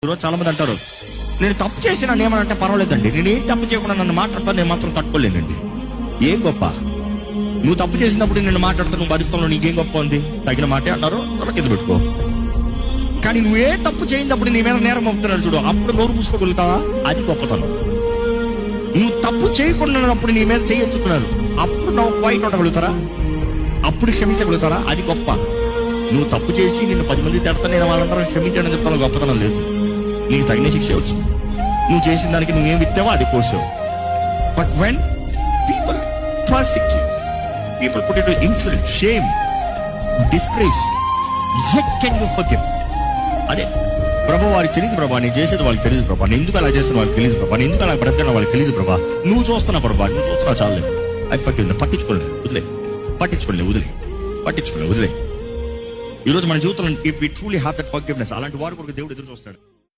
ఈరోజు చాలా మంది అంటారు, నేను తప్పు చేసినా ఏమనంటే పర్వాలేదండి, నేనేం తప్పు చేయకుండా నన్ను మాట్లాడతాను, నేను మాత్రం తట్టుకోలేనండి. ఏం గొప్ప? నువ్వు తప్పు చేసినప్పుడు నిన్ను మాట్లాడుతూ నువ్వు భరిస్తాను, నీకేం గొప్ప ఉంది? తగిన మాటే అన్నారు, కింద పెట్టుకో. కానీ నువ్వే తప్పు చేయనప్పుడు నీ మీద నేరం మోపుతున్నాడు చూడు, అప్పుడు నోరు మూసుకోగలుగుతావా? అది గొప్పతనం. నువ్వు తప్పు చేయకుండా నీ మీద చేయెత్తుతున్నారు, అప్పుడు నువ్వు బయట ఉండగలుగుతారా? అప్పుడు క్షమించగలుగుతారా? అది గొప్ప. నువ్వు తప్పు చేసి నిన్ను 10 మంది తిడతా, నేను వాళ్ళందరూ క్షమించడం చెప్తాను, గొప్పతనం లేదు. నీకు తగిన శిక్ష వచ్చింది. నువ్వు చేసిన దానికి నువ్వేం విత్తావో అది కోసావు. But when people persecute, people put it to insult, shame, disgrace, yet can you forgive? అదే ప్రభా, వారికి తెలియదు ప్రభా, నేను చేసేది వాళ్ళకి తెలియదు ప్రభా, నేను ఎందుకు అలా చేసిన వాళ్ళకి తెలియదు ప్రభా, నేను ఎందుకు అలా బ్రతకడం వాళ్ళకి తెలియదు ప్రభా, నువ్వు చూస్తున్నా ప్రభా, నువ్వు చూస్తున్నా చాలేదు. అది ఫర్గివ్. పట్టించుకోలేదు, వదిలే. ఈరోజు మన జీవితంలో if we truly have that forgiveness, అలాంటి వారి కొరకు దేవుడు ఎదురు చూస్తాడు.